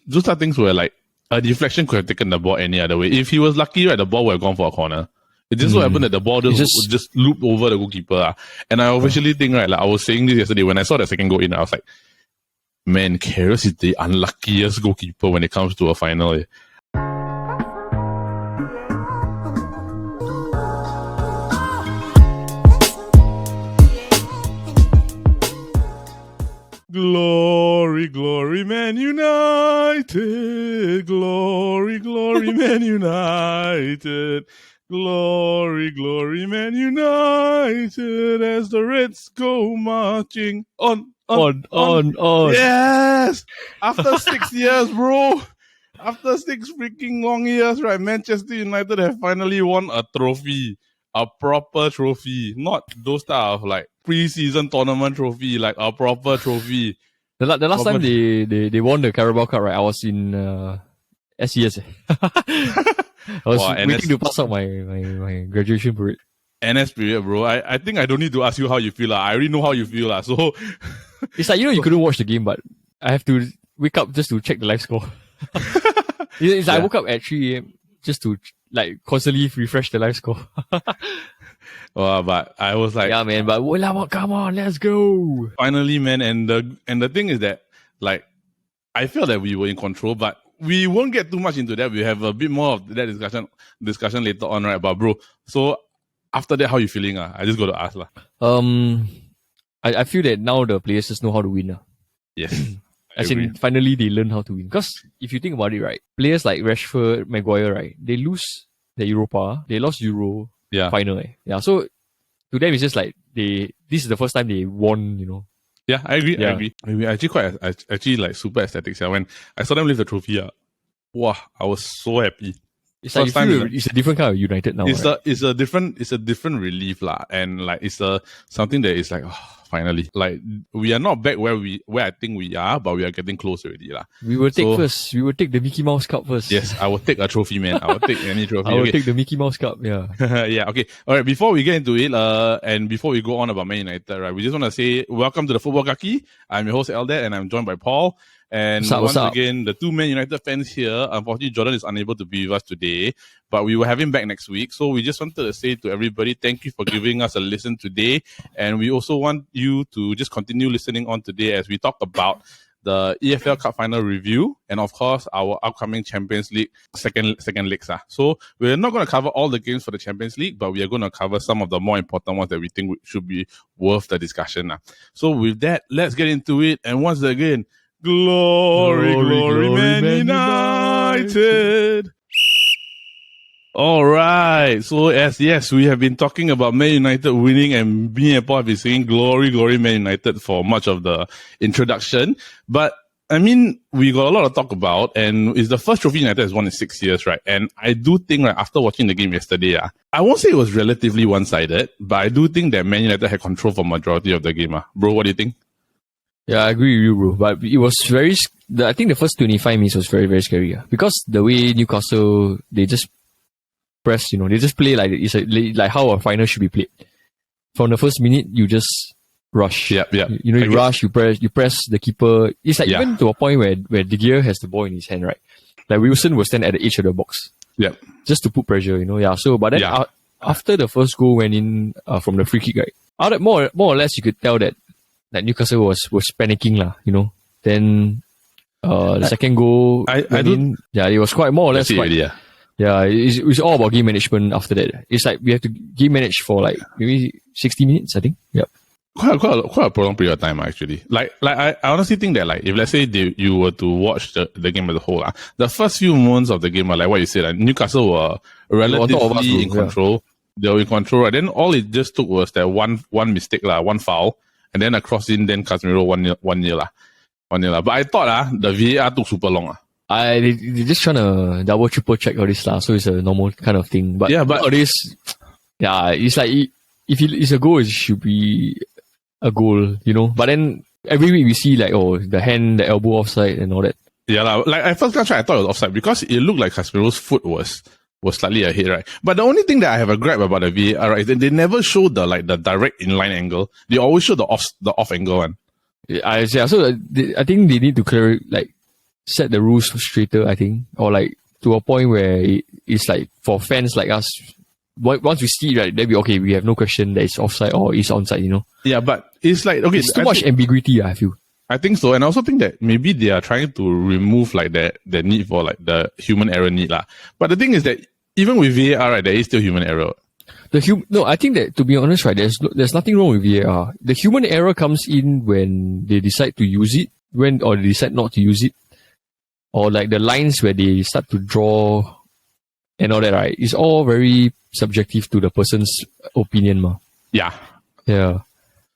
those are things where like a deflection could have taken the ball any other way. If he was lucky, right, the ball would have gone for a corner. It just so happened that the ball just looped over the goalkeeper. And I officially think, right, like I was saying this yesterday when I saw the second goal in, I was like, man, Karius is the unluckiest goalkeeper when it comes to a final. Eh. Glory, glory, Man United. Glory, glory, Man United. Glory, glory, Man United. As the Reds go marching on. Yes! After 6 years, bro. After 6 freaking long years, right? Manchester United have finally won a trophy. A proper trophy. Not those type of like pre-season tournament trophy, like a proper trophy. The last time they won the Carabao Cup, right? I was in SES. I was waiting to pass out my graduation period. NS period, bro. I think I don't need to ask you how you feel. I already know how you feel. So it's like, you couldn't watch the game, but I have to wake up just to check the live score. It's like I woke up at 3 a.m. just to like constantly refresh the live score. But I was like, yeah, man, but come on, let's go. Finally, man, and the thing is that like I feel that we were in control, but we won't get too much into that. We have a bit more of that discussion later on, right? But bro, so after that, how you feeling? I just got to ask. I feel that now the players just know how to win. Yes. As in, finally they learn how to win. Because if you think about it, right, players like Rashford, Maguire, right, they lose the Europa, they lost Euro final. Yeah, so to them it's just like this is the first time they won, Yeah, I agree. I agree. Actually like super ecstatic. When I saw them lift the trophy, wow, I was so happy. It's like it's a different kind of United now. It's a different relief lah, and like it's something that is like finally, like we are not back where I think we are, but we are getting close already lah. We will take the Mickey Mouse Cup first. Yes, I will take a trophy, man. I will take any trophy. I will take the Mickey Mouse Cup. Yeah. Yeah. Okay. All right. Before we get into it, and before we go on about Man United, right, we just want to say welcome to the Football Kaki. I'm your host Eldad, and I'm joined by Paul. And once again, the two Man United fans here. Unfortunately, Jordan is unable to be with us today, but we will have him back next week. So we just wanted to say to everybody, thank you for giving us a listen today. And we also want you to just continue listening on today as we talk about the EFL Cup final review and of course our upcoming Champions League second legs. So we're not going to cover all the games for the Champions League, but we are going to cover some of the more important ones that we think should be worth the discussion. So with that, let's get into it. And once again, Glory, Man United. All right. So yes, we have been talking about Man United winning, and me and Paul have been saying glory, Man United for much of the introduction. But I mean, we got a lot to talk about, and it's the first trophy United has won in 6 years, right? And I do think, like, after watching the game yesterday, I won't say it was relatively one-sided, but I do think that Man United had control for majority of the game. Bro, what do you think? Yeah, I agree with you, bro. But it was I think the first 25 minutes was very, very scary. Because the way Newcastle, they just press, they just play like like how a final should be played. From the first minute, you just rush. Yeah. You rush, you press the keeper. It's like even to a point where De Gea has the ball in his hand, right? Like Wilson will stand at the edge of the box. Yeah. Just to put pressure, Yeah. So, but then after the first goal went in from the free kick, right? More or less, you could tell that Newcastle was panicking lah, Then the second goal, it was quite more or less. It was all about game management after that. It's like we have to game manage for like maybe 60 minutes, I think. Yep. Quite a prolonged period of time actually. Like I honestly think that like if let's say you were to watch the game as a whole, the first few moments of the game are like what you said, Newcastle were relatively in control. They were in control, right? Then all it just took was that one mistake, one foul. And then a cross in, then Casemiro 1-0. But I thought the VAR took super long. They're just trying to double, triple check all this so it's a normal kind of thing. But all this, it's like if it's a goal, it should be a goal, But then every week we see like the hand, the elbow offside and all that. Yeah, like at first glance I thought it was offside because it looked like Casemiro's foot was slightly ahead, right? But the only thing that I have a gripe about the VAR, right, is that they never show the direct inline angle. They always show the off angle one. So I think they need to set the rules straighter, I think, or like to a point where it's like for fans like us, once we see it, right, then we have no question that it's offside or it's onside, you know. Yeah, but it's like, okay, it's too much ambiguity, I feel. I think so, and I also think that maybe they are trying to remove like the need for like the human error need lah. But the thing is that even with VAR, right, there is still human error. No, I think that, to be honest, right, there's nothing wrong with VAR. The human error comes in when they decide to use it, or they decide not to use it, or like the lines where they start to draw and all that, right? It's all very subjective to the person's opinion, ma. Yeah. Yeah.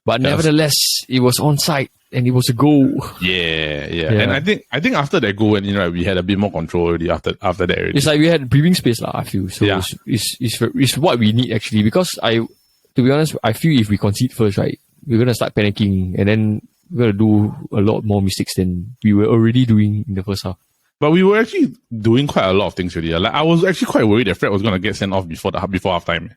But nevertheless, it was onside and it was a goal. Yeah. And I think after that goal went in, right, we had a bit more control already after that already. It's like we had breathing space, lah, I feel. So it's what we need actually, because to be honest, I feel if we concede first, right, we're gonna start panicking and then we're gonna do a lot more mistakes than we were already doing in the first half. But we were actually doing quite a lot of things already. Like I was actually quite worried that Fred was gonna get sent off before halftime.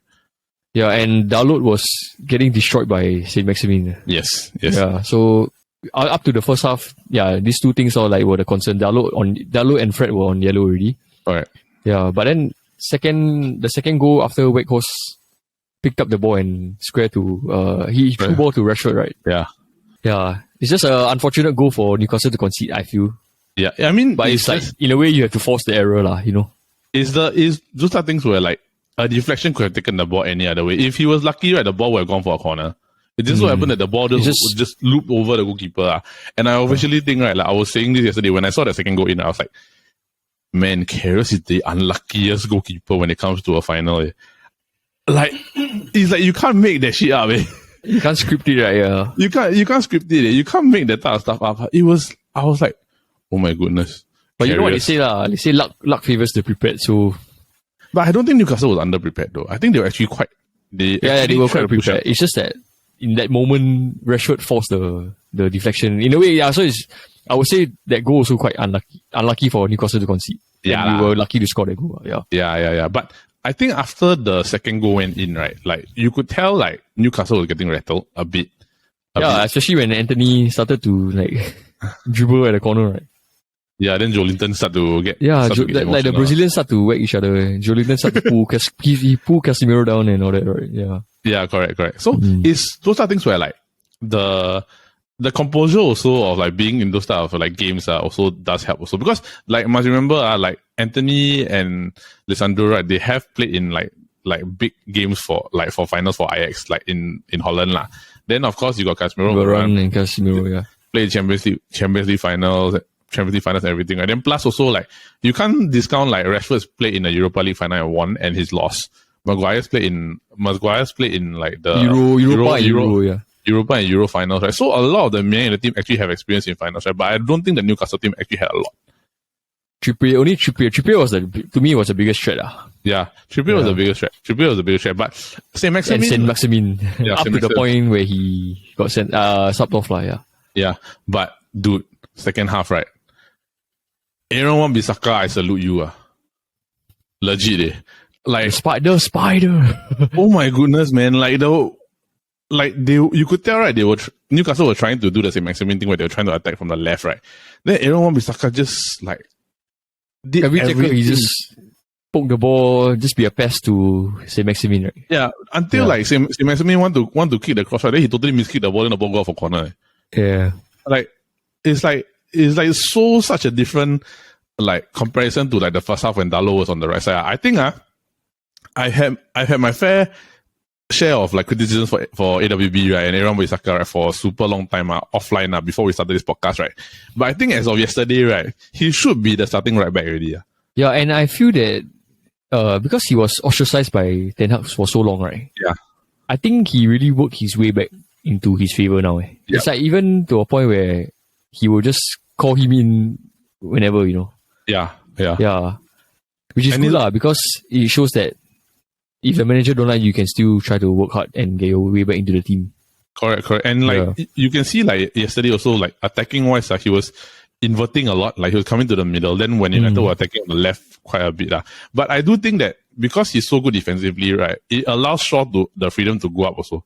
Yeah, and Dalot was getting destroyed by Saint Maximin. Yes. Yeah, so up to the first half, these two things all like were the concern. Dalot and Fred were on yellow already. Alright. Yeah, but then the second goal after Weghorst picked up the ball and square to he threw ball to Rashford, right? Yeah. Yeah. It's just an unfortunate goal for Newcastle to concede, I feel. Yeah, I mean, but it's like in a way you have to force the error, lah, you know. Is those are things where like a deflection could have taken the ball any other way. If he was lucky, right, the ball would have gone for a corner. It just so happened that the ball just looped over the goalkeeper. And I officially think, right, like I was saying this yesterday when I saw the second goal in, I was like, man, Karius is the unluckiest goalkeeper when it comes to a final. Eh. Like, it's like you can't make that shit up. Eh. You can't script it, right? Yeah. You can't script it. Eh. You can't make that type of stuff up. I was like, oh my goodness. But Karius. You know what they say, lah? They say luck favors the prepared, so. But I don't think Newcastle was underprepared though. I think they were actually quite. They were quite prepared. It's just that in that moment, Rashford forced the deflection. In a way, yeah. So I would say that goal also quite unlucky for Newcastle to concede. Yeah, and we were lucky to score that goal. Yeah. Yeah. But I think after the second goal went in, right, like you could tell like Newcastle was getting rattled a bit. Especially when Anthony started to like dribble at the corner, right? Yeah, then Joelinton started to get... Yeah, like the Brazilians start to whack each other. Joelinton started to pull... he pulled Casemiro down and all that, right? Yeah. Yeah, correct. So, those are things where like the composure also of like being in those type of like games also does help also. Because like, must remember like Anthony and Lisandro, right, they have played in like big games for finals for Ajax, like in Holland lah. Then of course you got Casemiro. Varane and Casemiro, yeah. Played Champions League finals and everything. And then plus also like you can't discount like Rashford's played in the Europa League final and won and he's lost. Maguire's played in like the Europa and Euro finals, right? So a lot of the men in the team actually have experience in finals, right? But I don't think the Newcastle team actually had a lot. Trippier was to me was the biggest threat. Yeah, Trippier was the biggest threat. But Saint Maximin up to the point where he got subbed off, yeah. Yeah, but dude, second half, right? Aaron Wan-Bissaka, I salute you. Legit, eh? Like spider. Oh my goodness, man! You could tell, right? Newcastle were trying to do the same Maximin thing where they were trying to attack from the left, right? Then Aaron Wan-Bissaka just like did every tackle. He just poke the ball, just be a pass to Saint Maximin, right? Yeah, until like Saint Maximin want to kick the cross, right? Then he totally miskicked the ball and the ball go off for corner. Yeah, like it's such a different like comparison to like the first half when Dalot was on the right side. I think I had my fair share of like criticisms for AWB, right, and Aaron Wan-Bissaka, right, for a super long time offline before we started this podcast, right. But I think as of yesterday, right, he should be the starting right back already. Yeah, and I feel that because he was ostracized by Ten Hag for so long, right. Yeah, I think he really worked his way back into his favor now. Yeah. It's like even to a point where he will just call him in whenever, you know. Yeah. Which is good because it shows that if the manager don't like you can still try to work hard and get your way back into the team. Correct. And like you can see like yesterday also like attacking wise, he was inverting a lot. Like he was coming to the middle. Then when United were attacking on the left quite a bit. But I do think that because he's so good defensively, right, it allows Shaw the freedom to go up also.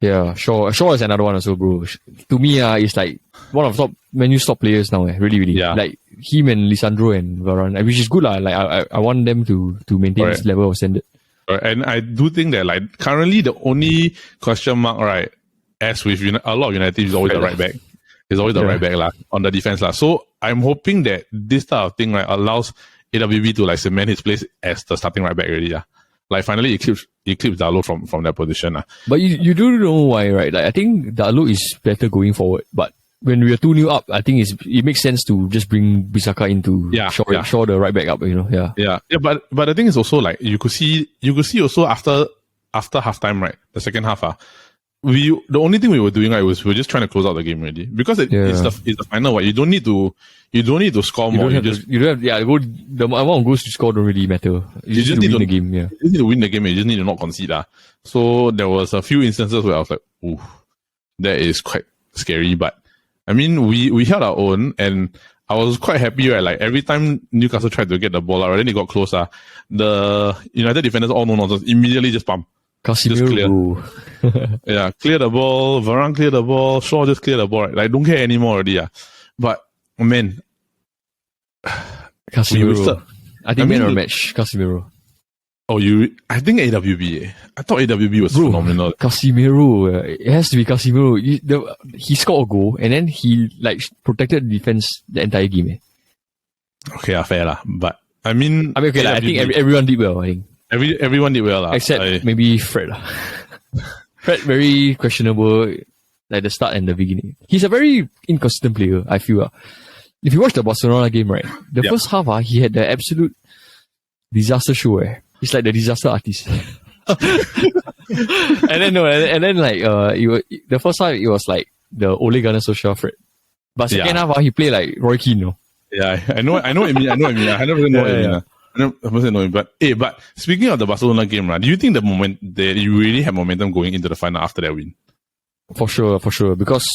Yeah, Shaw is another one also, bro. To me, it's like one of the top Man U's top players now. Really. Yeah. Like him and Lisandro and Varane, which is good lah. Like I want them to maintain this level of standard. And I do think that like currently the only question mark, right, as with a lot of United is always the right back. It's always the right back lah, on the defense lah. So I'm hoping that this type of thing, right, allows AWB to like cement his place as the starting right back already. Yeah. Like finally eclipse Dalot from that position. But you do know why, right? Like I think Dalot is better going forward. But when we are 2-0 up, I think it makes sense to just bring Bissaka into Shaw the right back up, you know. Yeah. But the thing is also like you could see also after halftime, right? The second half, the only thing we were doing, right, was we were just trying to close out the game already. Because it's the final, right? You don't need to score more. The amount of goals you score don't really matter. You just need to win the game. Yeah. You just need to win the game. You just need to not concede. So there was a few instances where I was like, ooh, that is quite scary. But I mean, we held our own, and I was quite happy, right? Like every time Newcastle tried to get the ball out, then they got closer. The United defenders all no nonsense, immediately just pump. Casemiro. Yeah, clear the ball. Varane clear the ball. Shaw just clear the ball. Right? Like don't care anymore already. But man, Casemiro. I think man or match, Casemiro. Oh, I think AWB. I thought AWB was phenomenal. Casemiro. It has to be Casemiro. He scored a goal and then he like protected the defense the entire game. Okay, fair lah. But I mean okay, I think everyone did well. I think everyone did well, except maybe Fred. Fred very questionable like the start and the beginning. He's a very inconsistent player, I feel. If you watch the Barcelona game, right, the first half, he had the absolute disaster show. He's like the disaster artist. and then the first half it was like the Ole Gunnar Solskjaer Fred. But second half, he played like Roy Keane. Yeah, I know what you mean. I never know what you mean. I don't know, but speaking of the Barcelona game, right, do you think that you really have momentum going into the final after that win? For sure. Because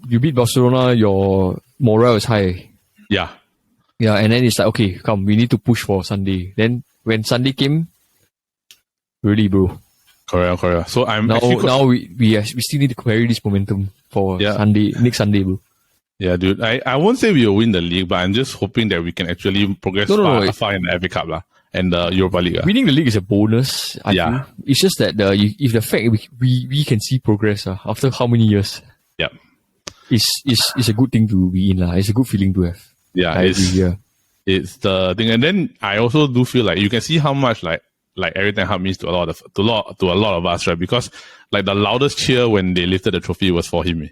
you beat Barcelona, your morale is high. Yeah. Yeah, and then it's like, okay, come, we need to push for Sunday. Then when Sunday came, really, bro. Correct. So we still need to carry this momentum for Sunday, next Sunday, bro. Yeah, dude. I won't say we will win the league, but I'm just hoping that we can actually progress far in the FA Cup and the Europa League. Winning the league is a bonus. I think. It's just that if the fact we can see progress after how many years. Yeah. It's a good thing to be in. It's a good feeling to have. Yeah, it's the thing. And then I also do feel like you can see how much like Eric Ten Hag means to a lot of us, right? Because like the loudest cheer when they lifted the trophy was for him.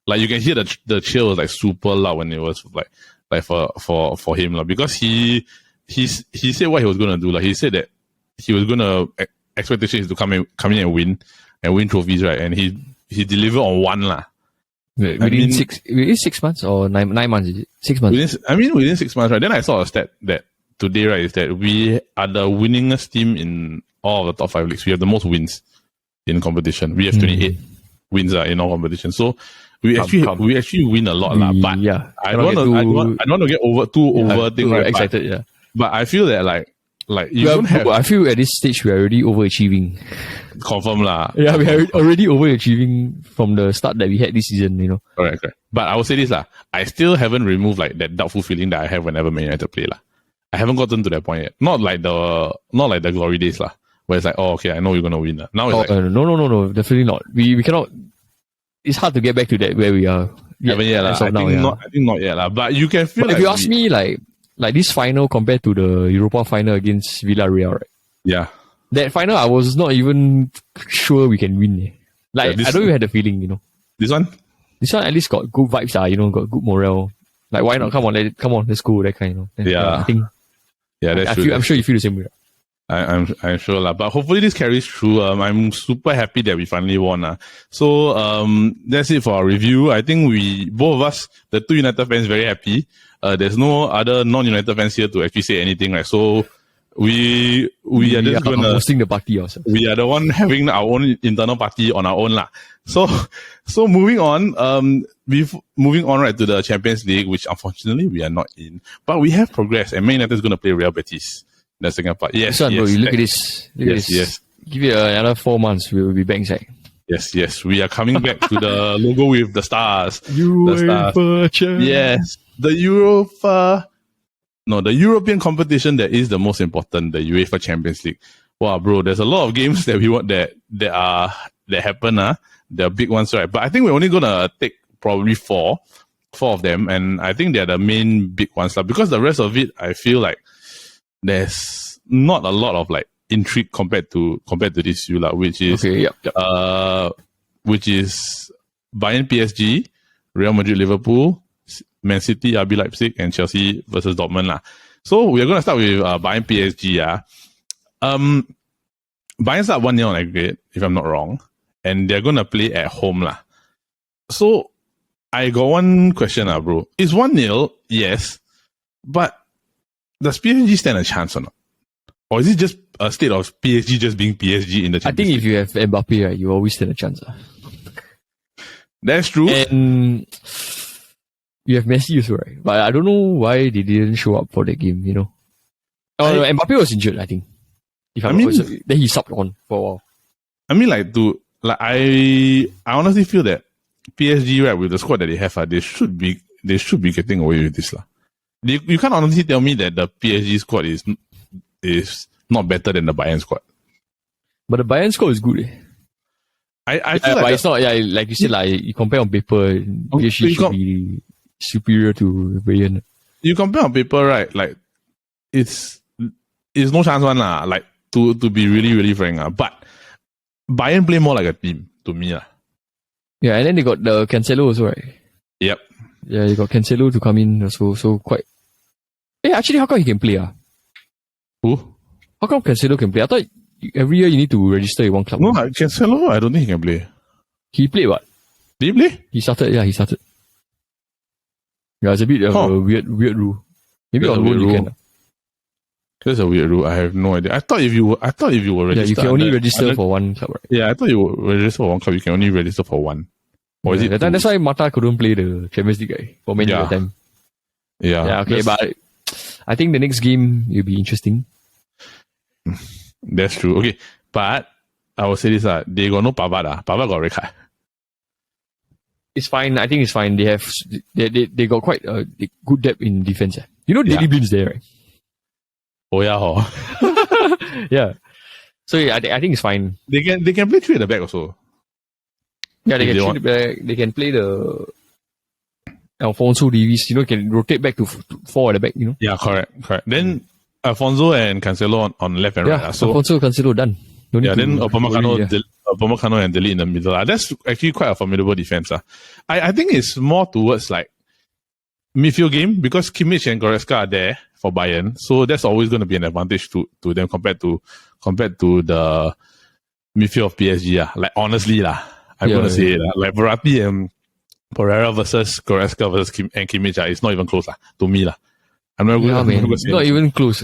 Like you can hear the cheer was like super loud when it was like for him, because he said what he was gonna do. Like he said that he was gonna expectations to come in and win trophies, right? And he delivered on one . Within 6 months or 9 months, is it? 6 months. Within 6 months, right? Then I saw a stat that today, right, is that we are the winningest team in all of the top 5 leagues. We have the most wins in competition. We have 28 wins in all competitions. So we actually win a lot, but I don't want to get over excited. But I feel that like you don't have. I feel at this stage we are already overachieving. Confirm lah. Yeah, we are already overachieving from the start that we had this season. Correct. But I will say this I still haven't removed like that doubtful feeling that I have whenever Man United play I haven't gotten to that point yet. Not like the glory days where it's like, oh okay, I know you're gonna win Now it's no, definitely not. We cannot. It's hard to get back to that where we are. Haven't yet I think not yet But you can feel. But if you ask me, like this final compared to the Europa final against Villarreal, right? Yeah. That final, I was not even sure we can win. I don't even have the feeling, This one? This one at least got good vibes, got good morale. Like, why not? Come on, let's go, that kind, Yeah. I think. Yeah, that's true. I'm sure you feel the same way. I'm sure but hopefully this carries through. I'm super happy that we finally won. So that's it for our review. I think both of us, the two United fans, very happy. There's no other non-United fans here to actually say anything, right? So we are just gonna hosting the party ourselves. We are the one having our own internal party on our own So moving on, right to the Champions League, which unfortunately we are not in, but we have progressed, and Man United is going to play Real Betis in the second part. Yes, bro, you look at this. Yes. Yes. Give it another 4 months, we will be back inside. Yes. We are coming back to the logo with the stars. UEFA champ. Yes. The European competition that is the most important, the UEFA Champions League. Wow, bro, there's a lot of games that we want that happen. They're big ones, right? But I think we're only gonna take probably four of them, and I think they're the main big ones, because the rest of it, I feel like there's not a lot of like intrigue compared to this year, which is which is Bayern PSG, Real Madrid Liverpool, Man City RB Leipzig, and Chelsea versus Dortmund . So we are gonna start with Bayern PSG. Bayern start 1-0 on aggregate, if I'm not wrong, and they're gonna play at home . So I got one question, bro. It's 1-0, yes, but does PSG stand a chance or not? Or is it just a state of PSG just being PSG in the Champions I think League? if you have Mbappe, right, you always stand a chance. That's true. And you have Messi also, right? But I don't know why they didn't show up for that game, no, Mbappe was injured, I think. Then he subbed on for a while. I mean, I honestly feel that PSG, right, with the squad that they have, they should be getting away with this . You can't honestly tell me that the PSG squad is not better than the Bayern squad. But the Bayern squad is good. I feel like it's not, like you said, you compare on paper, PSG should be superior to Bayern. You compare on paper, right? Like it's no chance one like to be really, really frank. But Bayern play more like a team to me. Yeah, and then they got the Cancelo also, right? Yep. Yeah, you got Cancelo to come in also, so quite. Hey, actually, how come he can play? Who? How come Cancelo can play? I thought every year you need to register in one club. No, Cancelo, I don't think he can play. He played what? Did he play? He started. Yeah, it's a bit of a weird rule. Maybe on loan you can. That's a weird rule. I have no idea. I thought if you were registered, yeah, you can only register for one club, right? Yeah, I thought you were register for one club. You can only register for one. Or is it that's why Mata couldn't play the Champions League guy for many of them. Yeah. Okay, but I think the next game will be interesting. That's true. Okay, but I will say this: they got no Pavard. Pavard got red card. It's fine. I think it's fine. They got quite a good depth in defense. Daily Blind's there, right? Oh yeah, yeah. So I think it's fine. They can play three at the back also. Yeah, they can they can play the Alphonso Davies, can rotate back to 4 at the back, Yeah, correct. Then Alfonso and Cancelo on left and right. So Alfonso, Cancelo done. Then Upamecano and Dele in the middle. That's actually quite a formidable defense. I think it's more towards like midfield game because Kimmich and Goretzka are there for Bayern, so that's always going to be an advantage to them compared to the midfield of PSG. Like honestly, I'm going to say it. Like Verratti and Pereira versus Goretzka versus Kimmich, it's not even close to me. I'm not going to say it's not even close.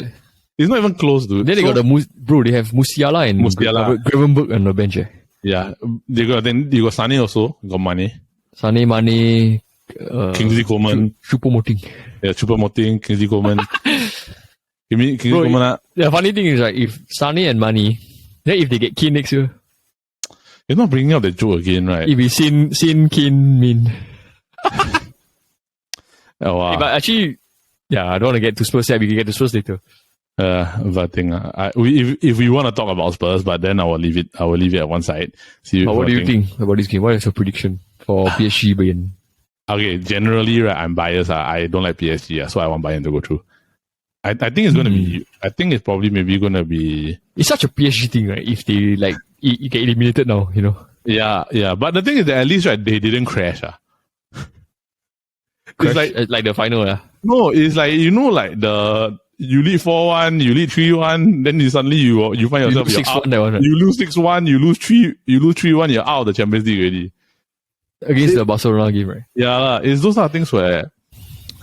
It's not even close, dude. Then they got they have Musiala and Gravenberch on the bench. Yeah, then you got Sané also, you got Mane. Kingsley Coman. Choupo-Moting. Yeah, Choupo-Moting, Kingsley Coman. Kingsley Coman. The funny thing is, if Sané and Mane, then if they get Kane next year, you're not bringing up the joke again, right? If we Sin Kane Min. Oh, wow. But actually, I don't want to get to Spurs yet. We can get to Spurs later. But if we want to talk about Spurs, but then I will leave it at one side. What do you think about this game? What is your prediction for PSG Bayern? Okay, generally, right, I'm biased. I don't like PSG, so I want Bayern to go through. I think it's going to be. I think it's probably maybe going to be. It's such a PSG thing, right? If they you get eliminated now, Yeah. But the thing is that at least right, they didn't crash. Crash, it's like the final, No, it's like you lead 4-1, you lead 3-1, then you suddenly you find yourself you lose 6-1 that one, right? You lose 6-1, you lose 3-1, you're out of the Champions League already. Against the Barcelona game, right? Yeah, it's those are things where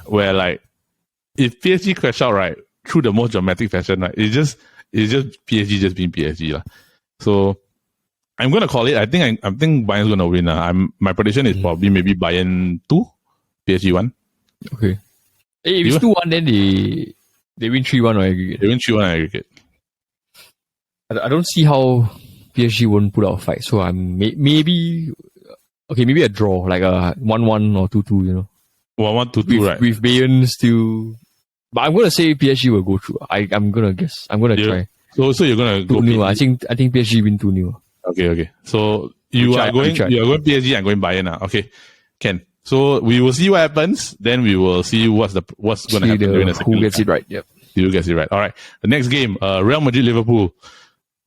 like if PSG crash out right through the most dramatic fashion, right, it's just PSG just being PSG. So I'm gonna call it. I think Bayern's gonna win. My prediction is probably maybe Bayern 2, PSG 1. Okay. Hey, if it's 2-1, then they win 3-1 on aggregate. They win 3-1 on aggregate. I don't see how PSG won't put out a fight. So I'm maybe a draw, like a 1-1 or 2-2, you know. 1-1, 2-2, right? With Bayern still, but I'm gonna say PSG will go through. I'm gonna guess. I'm gonna try. So you're gonna go 2-0. I think PSG win 2-0. Okay. So you are going PSG and going Bayern. Okay, Ken. So we will see what happens. Then we will see what's gonna happen during the second. Who gets it right? Yep. Who gets it right? All right. The next game, Real Madrid Liverpool,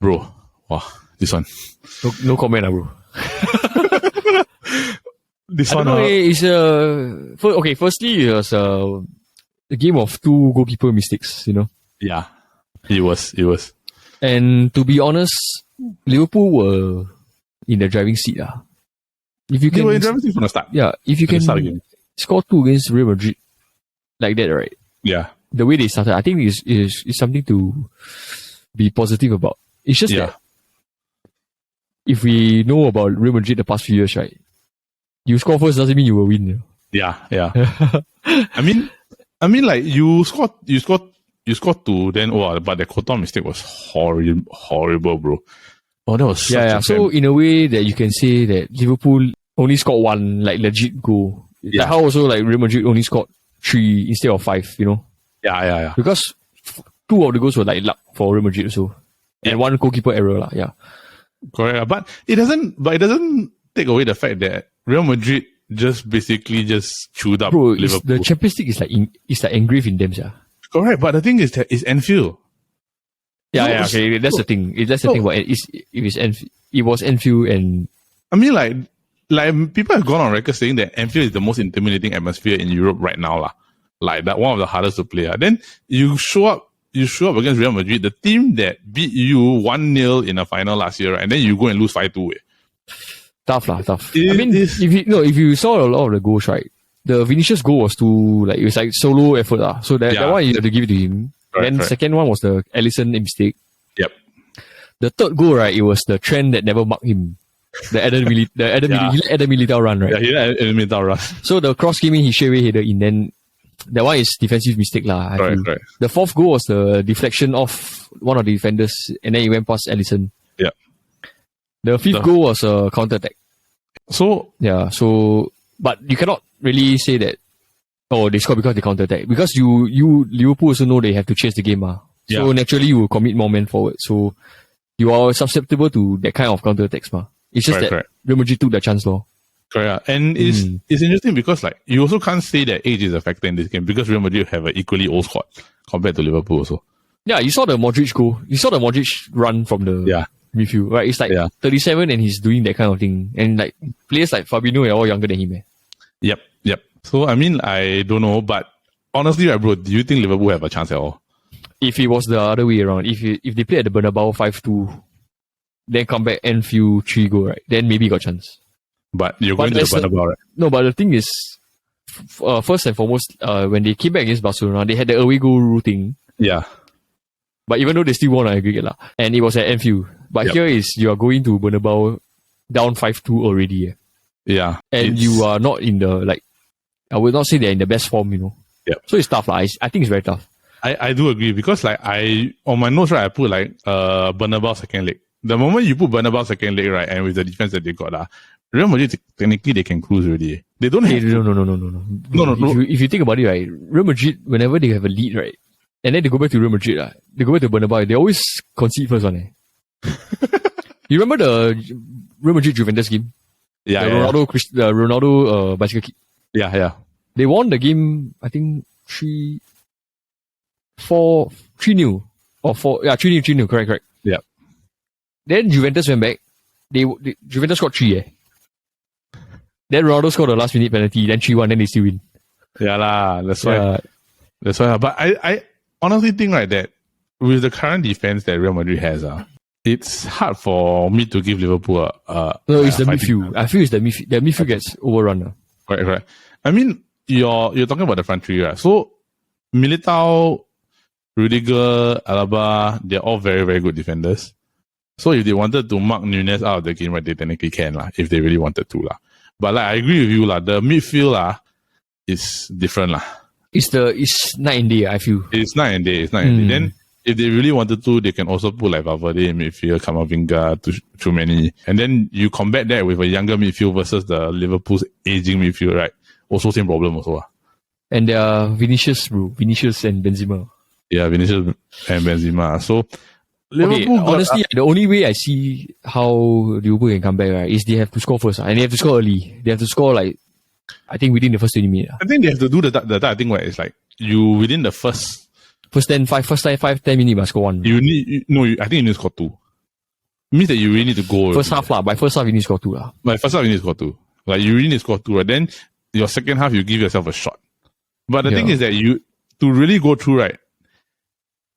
bro. Wow, this one. No comment, bro. This one. Is firstly, it was a game of two goalkeeper mistakes. You know. Yeah, it was. And to be honest, Liverpool were in the driving seat. If you they were in driving seat from the start. Yeah, if you can score 2 against Real Madrid like that, right? Yeah. The way they started, I think is something to be positive about. It's just that if we know about Real Madrid the past few years, right? You score first doesn't mean you will win. Yeah. I mean, like you scored 2, then but the Coton mistake was horrible, bro. Oh, that was such a So in a way that you can say that Liverpool only scored 1 like legit goal. Yeah. Like how also like Real Madrid only scored 3 instead of 5, you know? Yeah. Because 2 of the goals were like luck for Real Madrid also. And 1 goalkeeper error, yeah. Correct. But it doesn't take away the fact that Real Madrid basically chewed up Liverpool. The Champions League is like engraved in them, yeah. Correct, but the thing is that it's Anfield. Okay. That's the thing. That's the thing about it. It was Anfield, and I mean, like people have gone on record saying that Anfield is the most intimidating atmosphere in Europe right now, lah. Like that, one of the hardest to play. Then you show up against Real Madrid, the team that beat you 1-0 in a final last year, right? And then you go and lose 5-2. Tough. If you saw a lot of the goals, right? The Vinicius goal was it was like solo effort. So that one you have to give it to him. Then second one was the Alisson mistake. Yep. The third goal, right? It was the trend that never marked him. He let Adam Militao run, right? Yeah, he let Adam Militao run. So the cross came in, he straight away headed in. Then that one is defensive mistake, lah. Right. The fourth goal was the deflection of one of the defenders, and then he went past Alisson. Yeah. The fifth goal was a counter attack. So but you cannot really say that. Oh, they scored because they counter attack. Because you Liverpool also know they have to chase the game, So naturally you will commit more men forward. So you are susceptible to that kind of counter attacks, It's just that Real Madrid took the chance, Correct. And it's interesting because like you also can't say that age is a factor in this game because Real Madrid have an equally old squad compared to Liverpool also. Yeah, you saw the Modric goal. You saw the Modric run from the midfield, right? It's like 37 and he's doing that kind of thing. And like players like Fabinho are all younger than him. Yep. So I mean, I don't know, but honestly, right, bro, do you think Liverpool have a chance at all? If it was the other way around, if they play at the Bernabeu 5-2, then come back Anfield 3-goal, right? Then maybe got chance. But you're going to the Bernabeu, right? No, but the thing is, first and foremost, when they came back against Barcelona, they had the away goal routing. Yeah. But even though they still won, I agree, and it was at Anfield. But here is you are going to Bernabeu down 5-2 already. Yeah. And you are not in the I would not say they're in the best form, Yeah. So it's tough, I think it's very tough. I do agree because on my notes, right, I put Bernabeu second leg. The moment you put Bernabeu second leg, right, and with the defense that they got, Real Madrid technically they can cruise already. They don't have No. If you think about it, right, Real Madrid, whenever they have a lead, right, and then they go back to Real Madrid, they go back to Bernabeu, they always concede first one. You remember the Real Madrid Juventus game? Yeah. The Ronaldo bicycle kick. Yeah. They won the game, I think 3-0 or 4. Yeah, 3-0, correct. Yeah. Then Juventus went back. Juventus scored 3. Then Ronaldo scored the last minute penalty. Then 3-1. Then they still win. Yeah lah. That's why. But I honestly think that with the current defense that Real Madrid has, it's hard for me to give Liverpool it's the midfield. I feel it's the midfield. The midfield gets overrun. Correct. I mean, you're talking about the front three, right? So Militao, Rudiger, Alaba, they're all very, very good defenders. So if they wanted to mark Nunez out of the game, right, they technically can, if they really wanted to. But I agree with you, the midfield is different. It's night and day, I feel. It's night and day. Then if they really wanted to, they can also put like Valverde in midfield, Camavinga, Tchouameni, and then you combat that with a younger midfield versus the Liverpool's aging midfield, right? Also same problem also. And there are Vinicius and Benzema. Yeah, Vinicius and Benzema. So Liverpool honestly, the only way I see how Liverpool can come back, right, is they have to score first, and they have to score early. They have to score like, I think within the first 20 minutes. I think they have to do the type of thing where it's like you within the first 10 minutes must score one. I think you need to score two. It means that you really need to go. First half lah. By first half you need to score two lah. By first half you need to score two. Like you really need to score two, right? Then your second half you give yourself a shot. But the thing is that to really go through, right,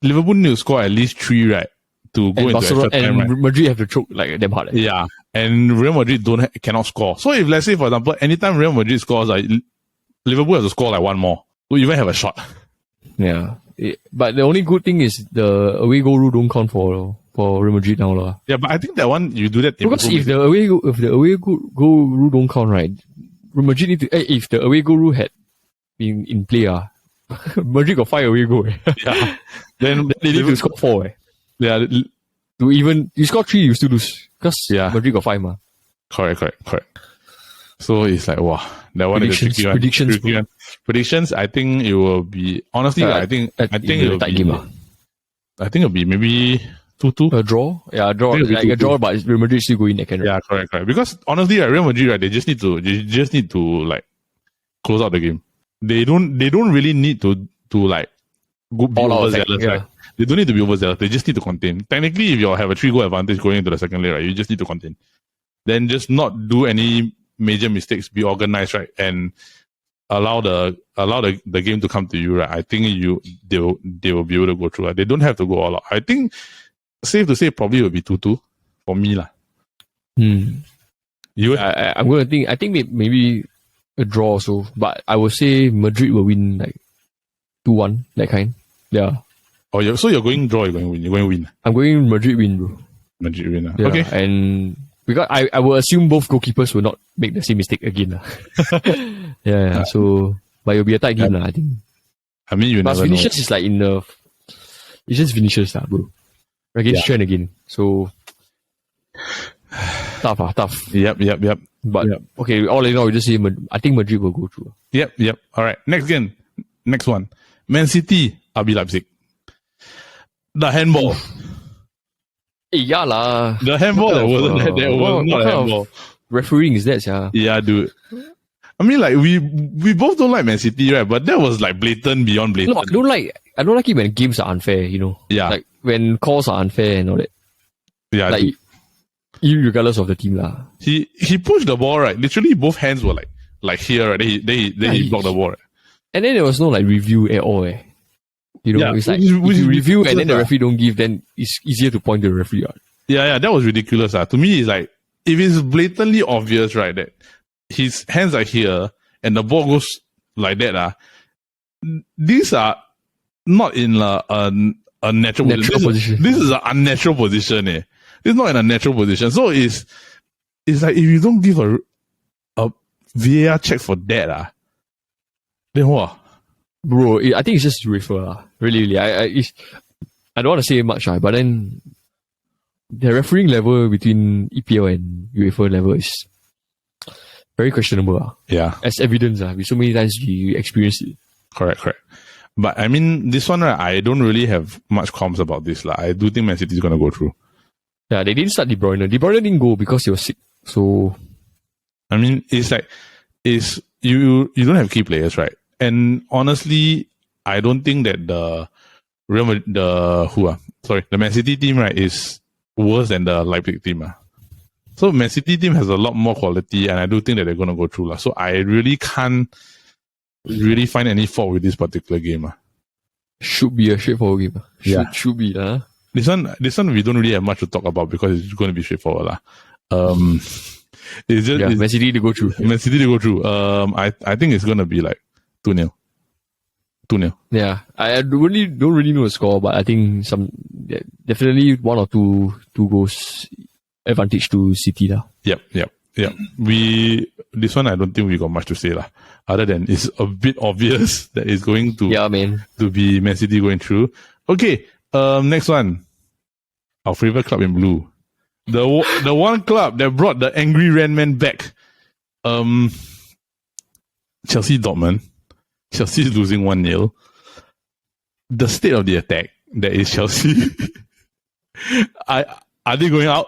Liverpool need to score at least 3, right, to go into extra time, right? And Madrid have to choke like damn hard. Yeah, and Real Madrid cannot score. So if let's say for example, anytime Real Madrid scores, like Liverpool has to score like one more to even have a shot. Yeah, but the only good thing is the away goal rule don't count for Real Madrid now lah. Yeah, but I think that one you do that because if the away goal rule don't count, right, Real Madrid need to. If the away goal rule had been in play, Madrid got 5 away goal. Yeah, then they need to score 4. Yeah, to even you score 3, you still lose because Madrid got 5 . Correct. So it's like wow, that one is a tricky one. Predictions. I think it will be honestly. I think it will be. Game, I think it'll be maybe 2-2. A draw. Yeah, a draw. Like a draw, but Real Madrid still go in that kind. Yeah, correct. Because honestly, Real Madrid, right, they just need to like close out the game. They don't really need to like be overzealous, right? They don't need to be overzealous. They just need to contain. Technically, if you have a 3-goal advantage going into the second leg, right, you just need to contain. Then just not do any major mistakes. Be organized, right, and allow the game to come to you, right. I think they will be able to go through. Right? They don't have to go all out. I think safe to say probably will be 2-2 for me lah. I'm going to think. I think maybe a draw also, but I would say Madrid will win like 2-1, that kind. Yeah. Oh, so you're going draw, you're going win. You're going win. I'm going Madrid win, bro. Madrid win. Yeah, okay. And because I will assume both goalkeepers will not make the same mistake again. Yeah. So, but it'll be a tight game, I think. I mean, you never know. Vinicius is like it's just Vinicius, bro. Against Trent again. So, tough. Yep. But, okay, all in all, we just say, I think Madrid will go through. Yep. All right. Next one. Man City, RB Leipzig. The handball. Yeah lah. The handball that was not a handball. Refereeing is that, yeah? Yeah, dude. I mean, like we both don't like Man City, right? But that was like blatant beyond blatant. No, I don't like it when games are unfair. You know. Yeah. Like when calls are unfair and all that. Yeah. Like regardless of the team lah. He pushed the ball, right. Literally, both hands were like here, right. Then he blocked the ball, right? And then there was no like review at all. You know, it's like if you review and then the referee don't give, then it's easier to point to the referee out. Yeah, that was ridiculous. To me, it's like if it's blatantly obvious, right, that his hands are here and the ball goes like that, these are not in a natural position. This is an unnatural position. It's not in a natural position. So it's like if you don't give a VAR check for that, then what? Bro, I think it's just UEFA. Really. I don't want to say much, but then the refereeing level between EPL and UEFA level is very questionable. Yeah. As evidence, with so many times we experience it. Correct. But I mean, this one, I don't really have much comms about this. I do think Man City is going to go through. Yeah, they didn't start De Bruyne. De Bruyne didn't go because he was sick. So, I mean, it's like, you don't have key players, right? And honestly, I don't think that the Man City team, right, is worse than the Leipzig team. So Man City team has a lot more quality, and I do think that they're going to go through. So I really can't really find any fault with this particular game. Should be a straightforward game. Should be. This one we don't really have much to talk about because it's going to be straightforward. It's just Man City to go through. I think it's going to be like 2-0. Yeah, I don't really know the score, but I think definitely 1 or 2 goals advantage to City . Yep. This one I don't think we got much to say other than it's a bit obvious that it's going to to be Man City going through. Okay, Next one. Our favorite club in blue. The one club that brought the angry Red Man back. Chelsea Dortmund. Chelsea is losing 1-0. The state of the attack that is Chelsea. Are they going out?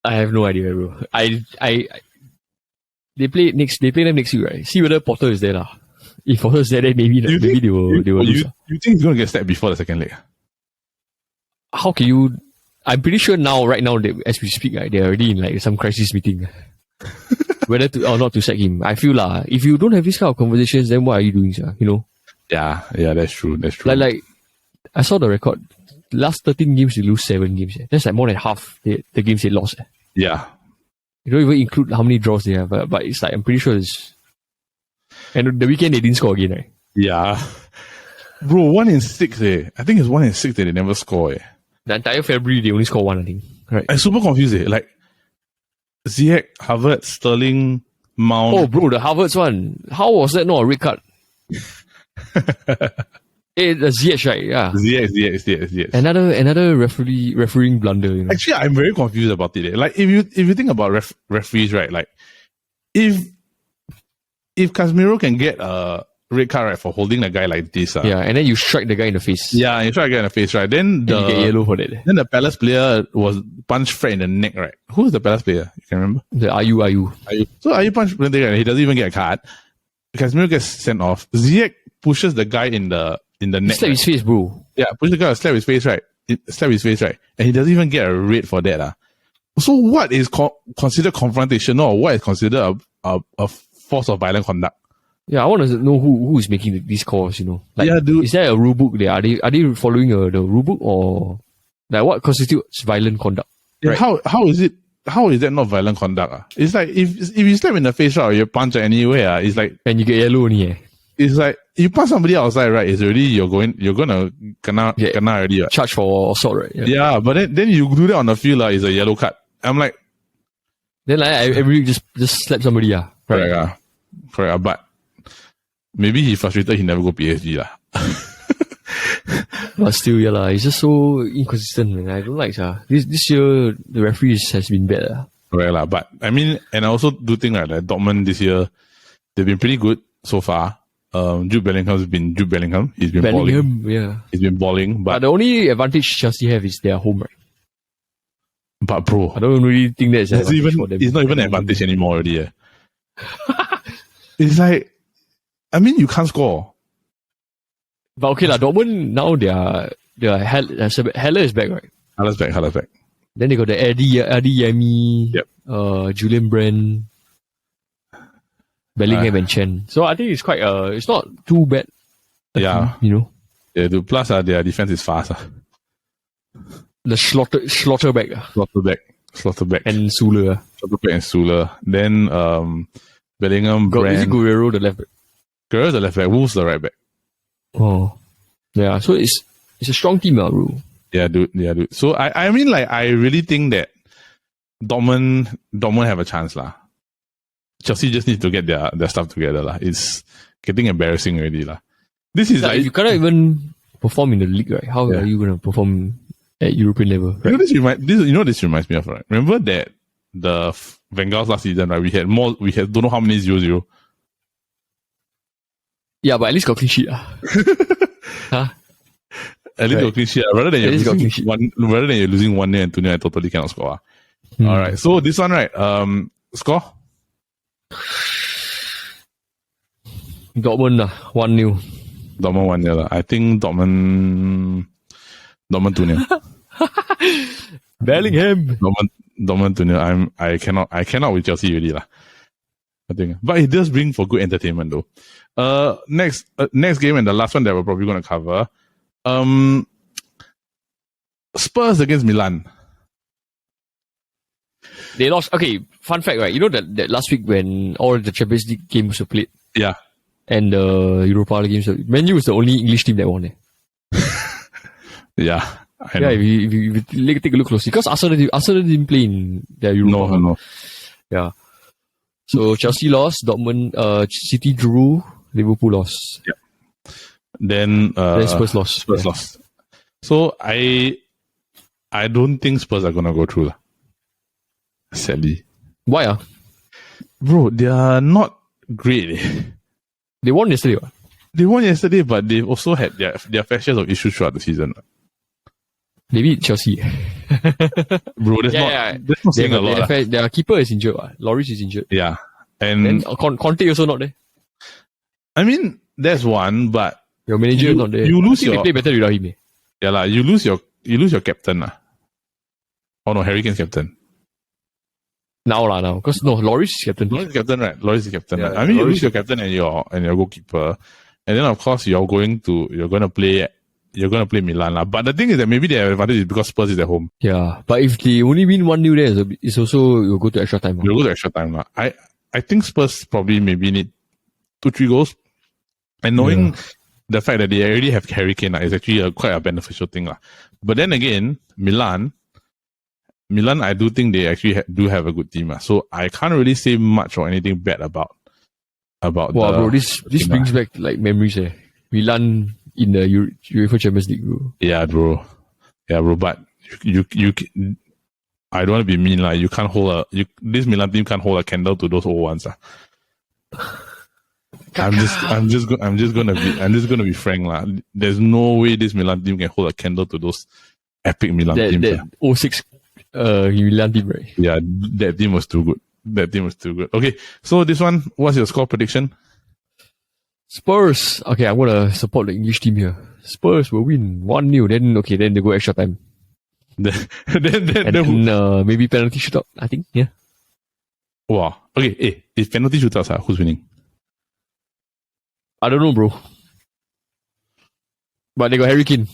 I have no idea, bro. They play them next week, right? See whether Potter is there lah. If Potter is there, then maybe they will lose. You think he's going to get sacked before the second leg? How can you? I'm pretty sure right now, as we speak, right, they're already in like some crisis meeting. Whether to or not to sack him. I feel if you don't have this kind of conversations, then what are you doing, sir? You know? Yeah, that's true. Like I saw the record. Last 13 games, they lose 7 games. That's like more than half the games they lost. Yeah. You don't even include how many draws they have, but it's like, I'm pretty sure it's... And the weekend, they didn't score again, right? Yeah. Bro, 1 in 6, I think it's 1 in 6 that they never score, The entire February, they only score 1, I think. Right. I'm super confused, Like, Ziyech, Havertz, Sterling, Mount... Oh, bro, the Havertz one. How was that not a red card? The Ziyech, right? Yeah. Ziyech. Another refereeing blunder. You know? Actually, I'm very confused about it. Like, if you think about referees, right? Like, if Casemiro can get a red card, right, for holding a guy like this, yeah, and then you strike the guy in the face. Yeah, you strike the guy in the face, right? Then you get yellow for that. Then the Palace player was punched Fred in the neck, right? Who is the Palace player? You can remember? The Ayu. So Ayu punched Fred in the neck, and he doesn't even get a card. Casemiro gets sent off. Ziyech pushes the guy in the neck. Slap his face, bro. Yeah, push the guy, slap his face, right? And he doesn't even get a red for that. So what is considered confrontation, or what is considered a force of violent conduct? Yeah, I want to know who is making these calls, you know. Like, yeah, dude. Is there a rule book there? Are they following the rule book, or like what constitutes violent conduct? Yeah, right? How is that not violent conduct? It's like if you slap in the face, right, or you punch anywhere, it's like, and you get yellow only. It's like you punch somebody outside, right? It's already you're gonna kena already. Right? Charge for assault, right? Yeah, but then you do that on the field, it's a yellow card. I'm like, then like every just slap somebody, right? Correct. But maybe he frustrated. He never go PSG lah. But still, it's just so inconsistent, man. I don't like this year the referees has been bad. Correct lah. But I mean, and I also do think that Dortmund this year they've been pretty good so far. Jude Bellingham's been Jude Bellingham. He's been balling. Yeah. He's been balling. But the only advantage Chelsea have is their home, right? But bro, I don't really think that's an advantage for them. It's not even an advantage anymore already. It's like, I mean, you can't score. But okay lah, Dortmund now Haller is back, right? Haller's back. Then they got the Eddie Yemi, Julian Brand, Bellingham and Chen. So I think it's quite it's not too bad. Yeah. You know? Yeah, plus their defense is fast. The Schlotterbeck. And Sula. Schlotterbeck and Sula. Then Bellingham, Brand. Is it Guerrero the left back? Guerrero's the left back, Wolves the right back. Oh. Yeah, so it's a strong team, bro. Yeah, dude. So I mean, like, I really think that Dortmund have a chance lah. Chelsea just need to get their stuff together lah. It's getting embarrassing already lah. This is like, you cannot even perform in the league, right? How are you gonna perform at European level? Right? You know this reminds me of, right? Remember that the Vanguard's last season, right? We had don't know how many 0-0. Yeah, but at least got clean sheet. Huh? At least got clean sheet. Rather than you're losing 1-0 and 2-0, I totally cannot score. All right. So this one, right? Score? Dortmund 1-0. Dortmund 1-0. I think Dortmund 2-0. Bellingham. Dortmund 2-0. I cannot with Chelsea really lah. I think, but it does bring for good entertainment though. Next game and the last one that we're probably going to cover. Spurs against Milan. They lost. Okay, fun fact, right? You know that last week when all the Champions League games were played, yeah, and the Europa League games, Man U was the only English team that won it. Yeah, I know. Yeah. If you take a look closely, because Arsenal didn't play in their Europa. No. Yeah. So Chelsea lost, Dortmund, City drew, Liverpool lost. Yeah. Then Spurs lost. Spurs lost. So I don't think Spurs are gonna go through. Sadly. Why? Bro, they are not great. They won yesterday. What? They won yesterday, but they've also had their fair shares of issues throughout the season. They beat Chelsea. Bro, that's not saying a lot. Their keeper is injured. Lloris is injured. Yeah. And Conte also not there. I mean, that's one, but your manager not there. You lose they play better without him. Yeah, lah. You lose your captain. Oh no, Harry Kane's captain. Now. Because Lloris is captain. Lloris is captain, right? Lloris is captain. Yeah, right? I mean, you lose your captain and your goalkeeper, and then of course you're going to play Milan, lah. But the thing is that maybe their advantage is because Spurs is at home. Yeah, but if they only win 1-0 there, it's also you'll go to extra time. You'll go to extra time, lah. I think Spurs probably maybe need 2-3 goals, and knowing the fact that they already have Harry Kane is actually quite a beneficial thing, lah. But then again, Milan, I do think they actually do have a good team. So I can't really say much or anything bad about. Wow, bro, this brings back like memories. Milan in the UEFA Champions League, bro. Yeah, bro. But you I don't want to be mean, like you can't hold this Milan team can't hold a candle to those old ones. I'm just gonna be frank, lah. There's no way this Milan team can hold a candle to those epic Milan teams. That 06 Milan team, right? Yeah, that team was too good. Okay, so this one, what's your score prediction? Spurs. Okay, I'm gonna support the English team here. Spurs will win 1-0. Then they go extra time. then maybe penalty shootout. I think. Yeah. Wow. Okay. If penalty shootouts, who's winning? I don't know, bro. But they got Harry Kane.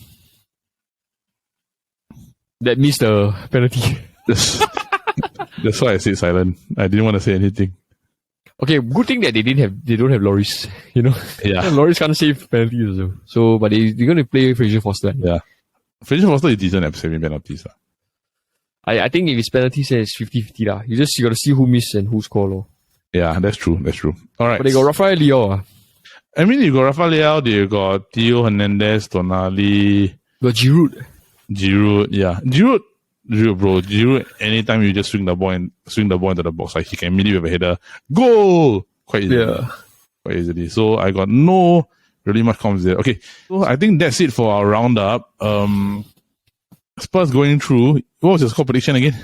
That missed the penalty. That's why I stayed silent. I didn't want to say anything. Okay, good thing that they don't have Lloris, you know? Yeah. Lloris can't save penalties also. So, but they're going to play Fraser Foster. Yeah. Fraser Foster is decent at saving penalties. I think if it's penalties, it's 50-50 lah. You got to see who miss and who score low. Yeah, that's true. All right. But they got Rafael Leao. I mean, you got Rafael Leao, you got Theo Hernandez, Tonali. Got Giroud, yeah. Giroud, bro. Giroud, anytime you just swing the ball into the box, like he can immediately have a header. Goal! Quite easily. Yeah. Quite easily. So I got no really much comments there. Okay. So I think that's it for our roundup. Spurs going through. What was your score prediction again?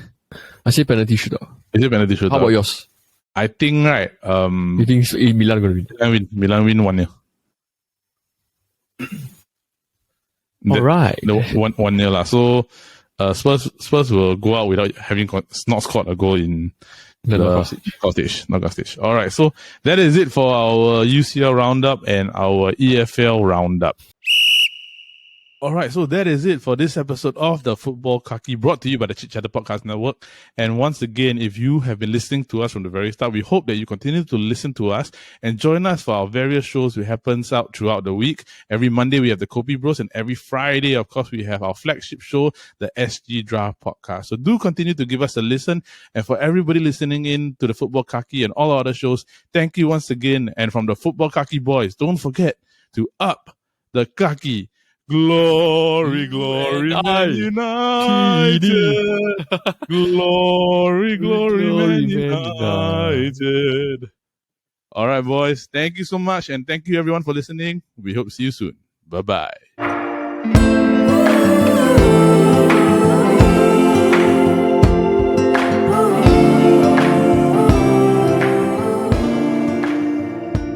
I say penalty shootout. Is it penalty shootout? How about yours? I think, right, you think Milan going to win? Milan win 1-0. All right. 1-0 lah. So Spurs will go out without having not scored a goal in the knockout stage. All right. So that is it for our UCL roundup and our EFL roundup. All right, so that is it for this episode of the Football Kaki, brought to you by the Chit Podcast Network. And once again, if you have been listening to us from the very start, we hope that you continue to listen to us and join us for our various shows that happens out throughout the week. Every Monday, we have the Kopi Bros, and every Friday, of course, we have our flagship show, the SG Draft Podcast. So do continue to give us a listen. And for everybody listening in to the Football Kaki and all our other shows, thank you once again. And from the Football Kaki boys, don't forget to up the Kaki. Glory, glory, Man United. Glory, Man United. All right, boys. Thank you so much. And thank you, everyone, for listening. We hope to see you soon. Bye-bye.